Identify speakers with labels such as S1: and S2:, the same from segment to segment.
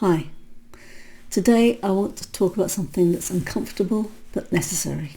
S1: Hi, today I want to talk about something that's uncomfortable but necessary.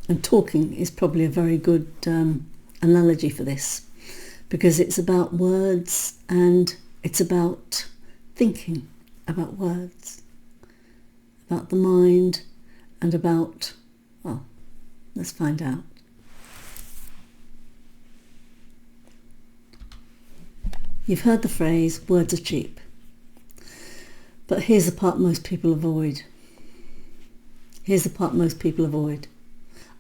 S1: And talking is probably a very good analogy for this, because it's about words and it's about thinking about words, about the mind and about, well, let's find out. You've heard the phrase, words are cheap. But here's the part most people avoid.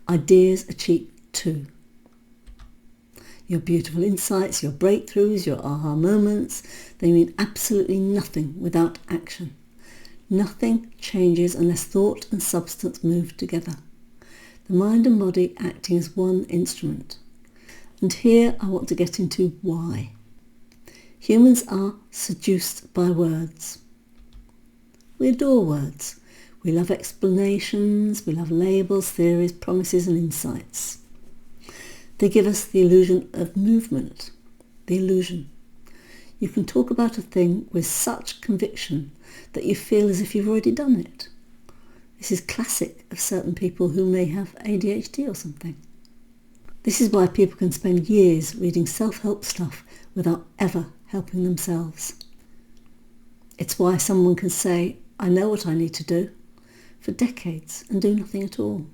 S1: Ideas are cheap too. Your beautiful insights, your breakthroughs, your aha moments, they mean absolutely nothing without action. Nothing changes unless thought and substance move together. The mind and body acting as one instrument. And here I want to get into why. Humans are seduced by words. We adore words. We love explanations, we love labels, theories, promises and insights. They give us the illusion of movement, the illusion. You can talk about a thing with such conviction that you feel as if you've already done it. This is classic of certain people who may have ADHD or something. This is why people can spend years reading self-help stuff without ever helping themselves. It's why someone can say, I know what I need to do, for decades and do nothing at all.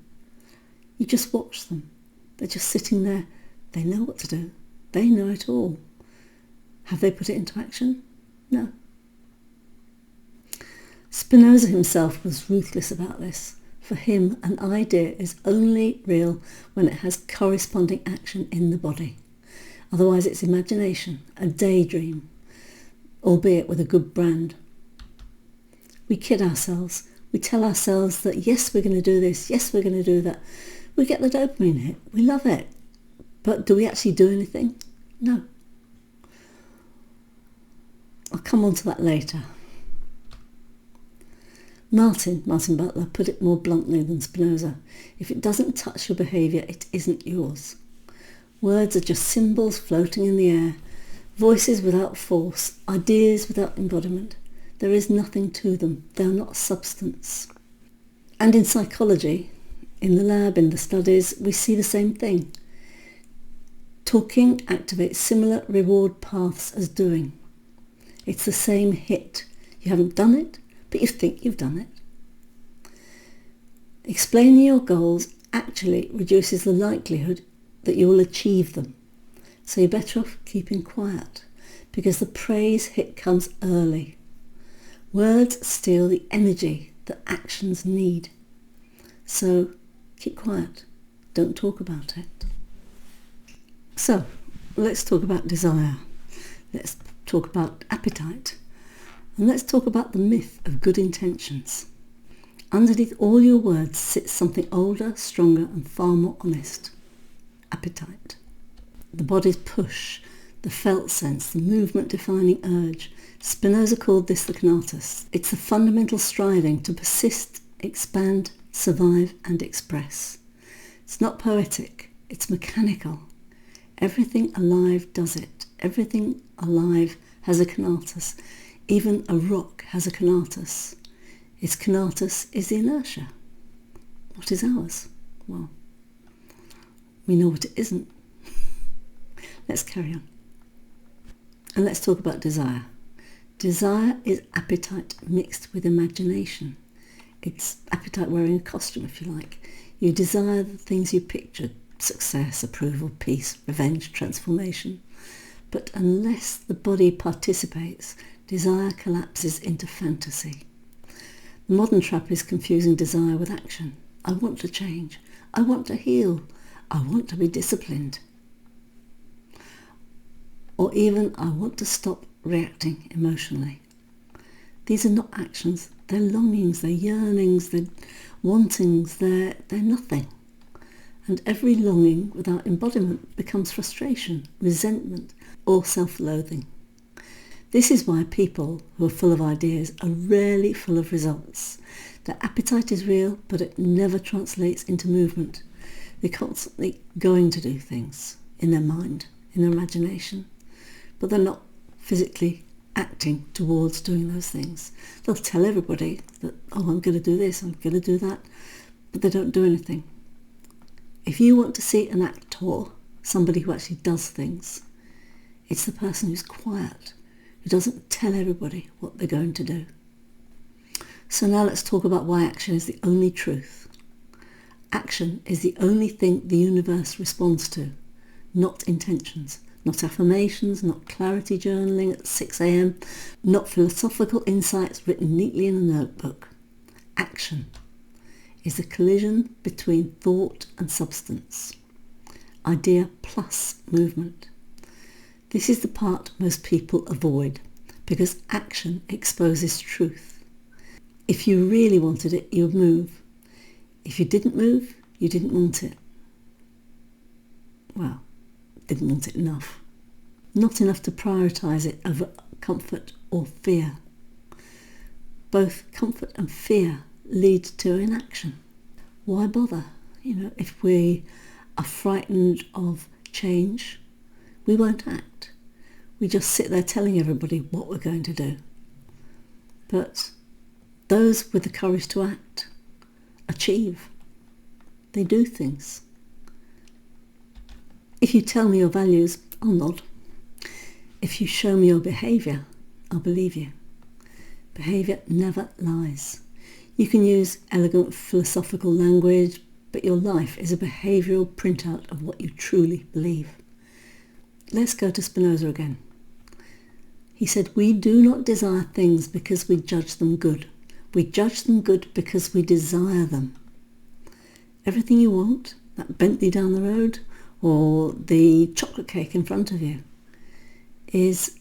S1: You just watch them. They're just sitting there. They know what to do. They know it all. Have they put it into action? No. Spinoza himself was ruthless about this. For him, an idea is only real when it has corresponding action in the body. Otherwise it's imagination, a daydream, albeit with a good brand. We kid ourselves. We tell ourselves that yes, we're going to do this, yes, we're going to do that. We get the dopamine hit. We love it. But do we actually do anything? No. I'll come on to that later. Martin Butler put it more bluntly than Spinoza. If it doesn't touch your behaviour, it isn't yours. Words are just symbols floating in the air, voices without force, ideas without embodiment. There is nothing to them. They are not substance. And in psychology, in the lab, in the studies, we see the same thing. Talking activates similar reward paths as doing. It's the same hit. You haven't done it, but you think you've done it. Explaining your goals actually reduces the likelihood that you will achieve them. So you're better off keeping quiet, because the praise hit comes early. Words steal the energy that actions need. So keep quiet. Don't talk about it. So let's talk about desire. Let's talk about appetite. And let's talk about the myth of good intentions. Underneath all your words sits something older, stronger and far more honest. Appetite. The body's push, the felt sense, the movement-defining urge. Spinoza called this the conatus. It's the fundamental striving to persist, expand, survive and express. It's not poetic, it's mechanical. Everything alive does it. Everything alive has a conatus. Even a rock has a conatus. Its conatus is the inertia. What is ours? Well, we know what it isn't. Let's carry on. And let's talk about desire. Desire is appetite mixed with imagination. It's appetite wearing a costume, if you like. You desire the things you pictured: success, approval, peace, revenge, transformation. But unless the body participates, desire collapses into fantasy. The modern trap is confusing desire with action. I want to change. I want to heal. I want to be disciplined. Or even, I want to stop reacting emotionally. These are not actions, they're longings, they're yearnings, they're wantings, they're nothing. And every longing without embodiment becomes frustration, resentment, or self-loathing. This is why people who are full of ideas are rarely full of results. Their appetite is real, but it never translates into movement. They're constantly going to do things in their mind, in their imagination, but they're not physically acting towards doing those things. They'll tell everybody that, oh, I'm going to do this, I'm going to do that, but they don't do anything. If you want to see an actor, somebody who actually does things, it's the person who's quiet, who doesn't tell everybody what they're going to do. So now let's talk about why action is the only truth. Action is the only thing the universe responds to, not intentions, not affirmations, not clarity journaling at 6 a.m, not philosophical insights written neatly in a notebook. Action is the collision between thought and substance. Idea plus movement. This is the part most people avoid because action exposes truth. If you really wanted it, you would move. If you didn't move, you didn't want it. Well, didn't want it enough. Not enough to prioritise it over comfort or fear. Both comfort and fear lead to inaction. Why bother? If we are frightened of change, we won't act. We just sit there telling everybody what we're going to do. But those with the courage to act achieve. They do things. If you tell me your values, I'll nod. If you show me your behaviour, I'll believe you. Behaviour never lies. You can use elegant philosophical language, but your life is a behavioural printout of what you truly believe. Let's go to Spinoza again. He said, we do not desire things because we judge them good. We judge them good because we desire them. Everything you want, that Bentley down the road or the chocolate cake in front of you, is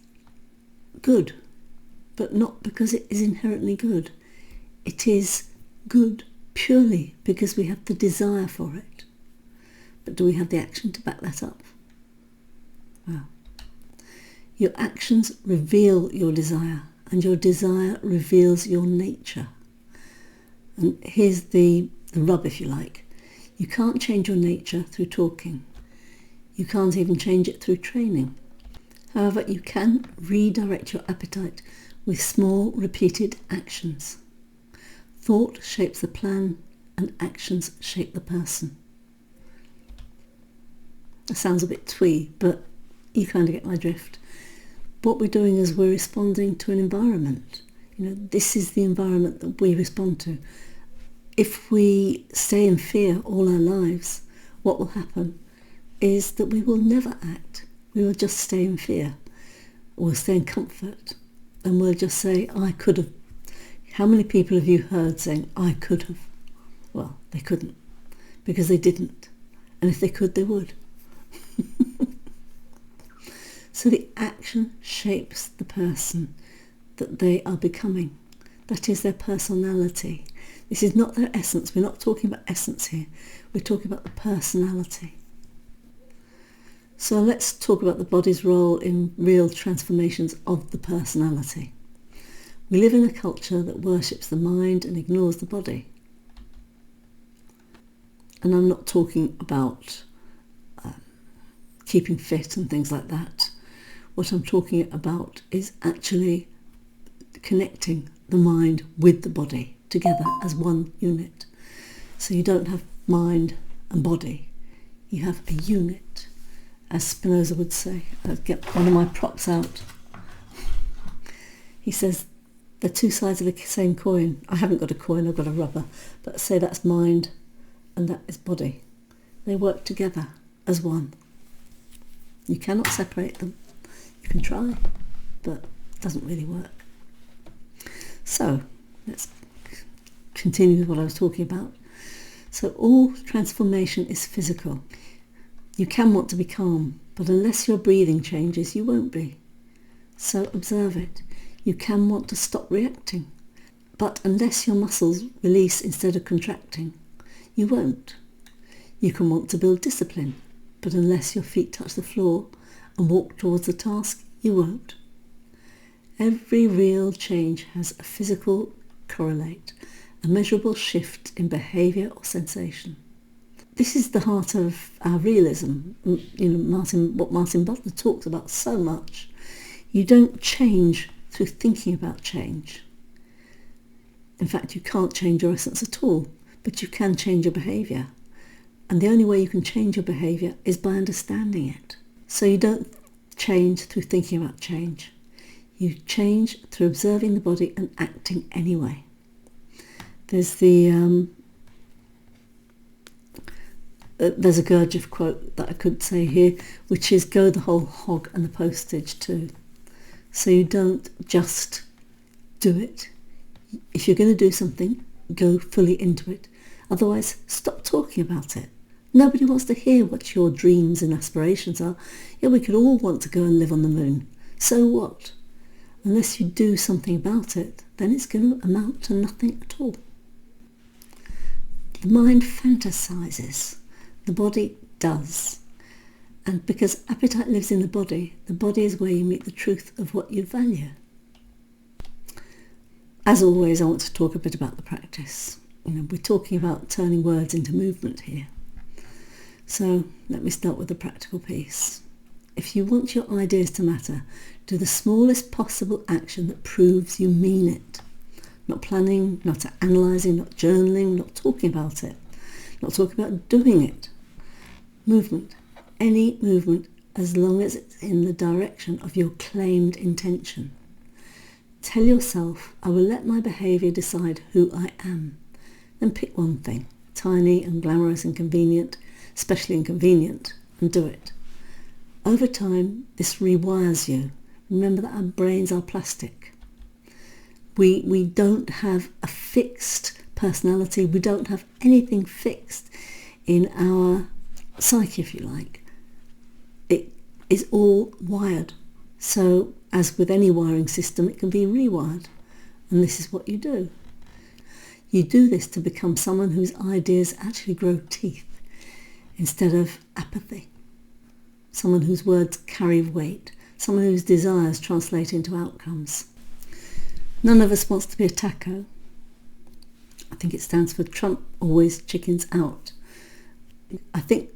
S1: good, but not because it is inherently good. It is good purely because we have the desire for it. But do we have the action to back that up? Well, your actions reveal your desire, and your desire reveals your nature. And here's the rub, if you like. You can't change your nature through talking. You can't even change it through training. However, you can redirect your appetite with small, repeated actions. Thought shapes the plan, and actions shape the person. That sounds a bit twee, but you kind of get my drift. What we're doing is we're responding to an environment. This is the environment that we respond to. If we stay in fear all our lives, what will happen is that we will never act. We will just stay in fear. We'll stay in comfort. And we'll just say, I could have. How many people have you heard saying, I could have? Well, they couldn't, because they didn't. And if they could, they would. So the action shapes the person that they are becoming. That is their personality. This is not their essence. We're not talking about essence here. We're talking about the personality. So let's talk about the body's role in real transformations of the personality. We live in a culture that worships the mind and ignores the body. And I'm not talking about keeping fit and things like that. What I'm talking about is actually connecting the mind with the body together as one unit. So you don't have mind and body. You have a unit, as Spinoza would say. I'll get one of my props out. He says they're two sides of the same coin. I haven't got a coin, I've got a rubber. But say that's mind and that is body. They work together as one. You cannot separate them. You can try, but it doesn't really work. So let's continue with what I was talking about. So all transformation is physical. You can want to be calm, but unless your breathing changes, you won't be. So observe it. You can want to stop reacting, but unless your muscles release instead of contracting, you won't. You can want to build discipline, but unless your feet touch the floor and walk towards the task, you won't. Every real change has a physical correlate, a measurable shift in behaviour or sensation. This is the heart of our realism, what Martin Butler talks about so much. You don't change through thinking about change. In fact, you can't change your essence at all, but you can change your behaviour. And the only way you can change your behaviour is by understanding it. So you don't change through thinking about change. You change through observing the body and acting anyway. There's there's a Gurdjieff quote that I could say here, which is go the whole hog and the postage too. So you don't just do it. If you're going to do something, go fully into it. Otherwise, stop talking about it. Nobody wants to hear what your dreams and aspirations are. Yeah, we could all want to go and live on the moon. So what? Unless you do something about it, then it's going to amount to nothing at all. The mind fantasizes. The body does. And because appetite lives in the body is where you meet the truth of what you value. As always, I want to talk a bit about the practice. We're talking about turning words into movement here. So let me start with the practical piece. If you want your ideas to matter, do the smallest possible action that proves you mean it. Not planning, not analysing, not journaling, not talking about it. Not talking about doing it. Movement. Any movement, as long as it's in the direction of your claimed intention. Tell yourself, I will let my behaviour decide who I am. Then pick one thing, tiny and glamorous and convenient, especially inconvenient, and do it. Over time, this rewires you. Remember that our brains are plastic. We don't have a fixed personality. We don't have anything fixed in our psyche, if you like. It is all wired. So, as with any wiring system, it can be rewired. And this is what you do. You do this to become someone whose ideas actually grow teeth instead of apathy. Someone whose words carry weight. Someone whose desires translate into outcomes. None of us wants to be a taco. I think it stands for Trump always chickens out. I think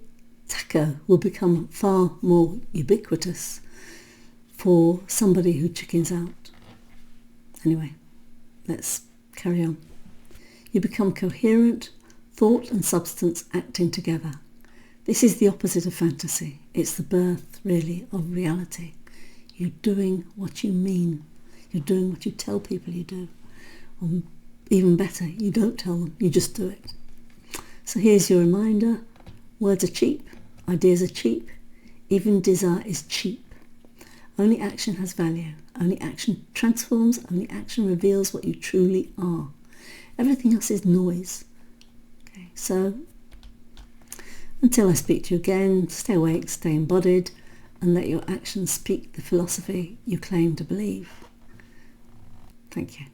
S1: taco will become far more ubiquitous for somebody who chickens out. Anyway, let's carry on. You become coherent, thought and substance acting together. This is the opposite of fantasy. It's the birth, really, of reality. You're doing what you mean. You're doing what you tell people you do. Or even better, you don't tell them, you just do it. So here's your reminder. Words are cheap. Ideas are cheap. Even desire is cheap. Only action has value. Only action transforms. Only action reveals what you truly are. Everything else is noise. Okay, so until I speak to you again, stay awake, stay embodied, and let your actions speak the philosophy you claim to believe. Thank you.